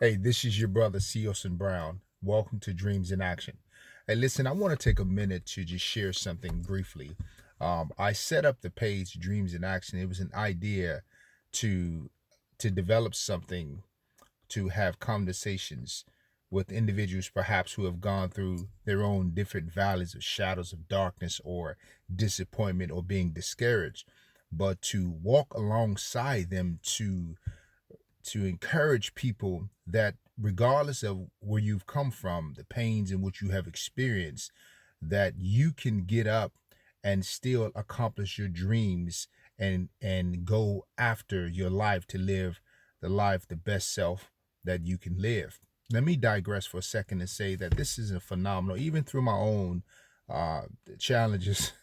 Hey, this is your brother, Seosin Brown. Welcome to Dreams in Action. Hey, listen, I want to take a minute to just share something briefly. I set up the page Dreams in Action. It was an idea to develop something to have conversations with individuals perhaps who have gone through their own different valleys of shadows of darkness or disappointment or being discouraged, but to walk alongside them to encourage people that regardless of where you've come from, the pains in which you have experienced, that you can get up and still accomplish your dreams and go after your life to live the best self that you can live. Let me digress for a second and say that this is a phenomenal, even through my own uh, challenges.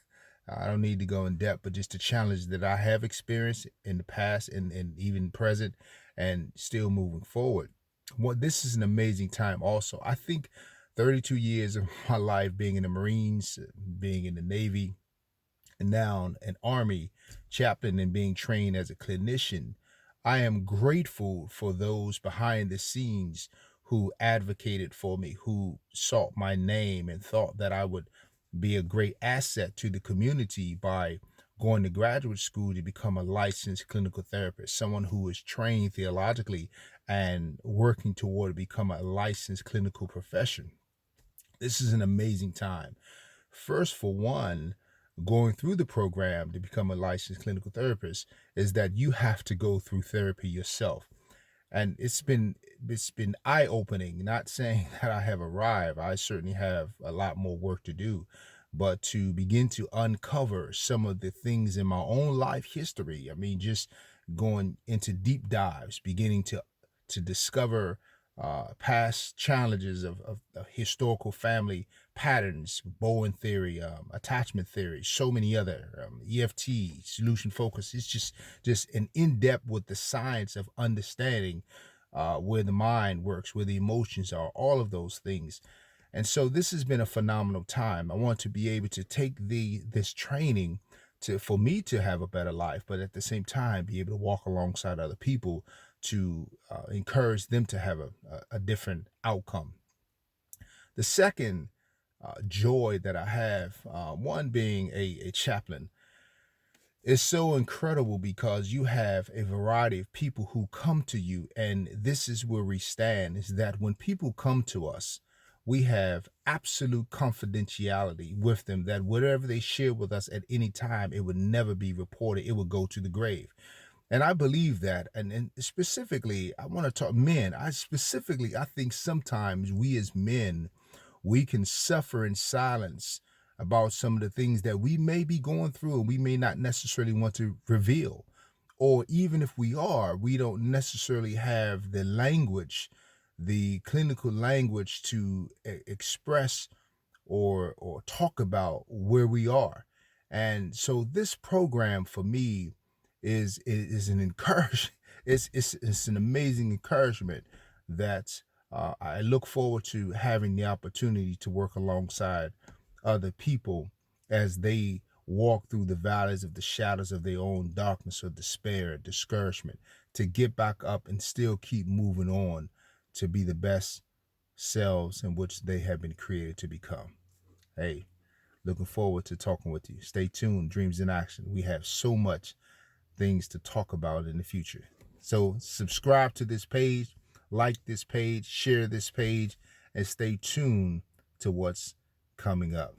I don't need to go in depth, but just the challenge that I have experienced in the past and even present and still moving forward. Well, this is an amazing time also. I think 32 years of my life being in the Marines, being in the Navy, and now an Army chaplain and being trained as a clinician, I am grateful for those behind the scenes who advocated for me, who sought my name and thought that I would be a great asset to the community by going to graduate school to become a licensed clinical therapist, someone who is trained theologically and working toward become a licensed clinical profession. This is an amazing time. First, for one, going through the program to become a licensed clinical therapist is that you have to go through therapy yourself. And it's been eye-opening, not saying that I have arrived. I certainly have a lot more work to do, but to begin to uncover some of the things in my own life history. I mean, just going into deep dives, beginning to discover past challenges of historical family patterns, Bowen theory, attachment theory, so many other EFT, solution focus. It's just an in-depth with the science of understanding where the mind works, where the emotions are, all of those things. And so this has been a phenomenal time. I want to be able to take this training to for me to have a better life, but at the same time be able to walk alongside other people to encourage them to have a different outcome. The second joy that I have, one being a chaplain, is so incredible because you have a variety of people who come to you, and this is where we stand, is that when people come to us, we have absolute confidentiality with them, that whatever they share with us at any time, it would never be reported. It would go to the grave. And I believe that. And specifically, I want to talk men. I think sometimes we as men, we can suffer in silence about some of the things that we may be going through and we may not necessarily want to reveal. Or even if we are, we don't necessarily have the language, the clinical language to express or talk about where we are. And so this program for me is an encourage it's an amazing encouragement that I look forward to having the opportunity to work alongside other people as they walk through the valleys of the shadows of their own darkness or despair, discouragement, to get back up and still keep moving on to be the best selves in which they have been created to become. Hey, looking forward to talking with you. Stay tuned, Dreams in Action. We have so much things to talk about in the future. So subscribe to this page, like this page, share this page, and stay tuned to what's coming up.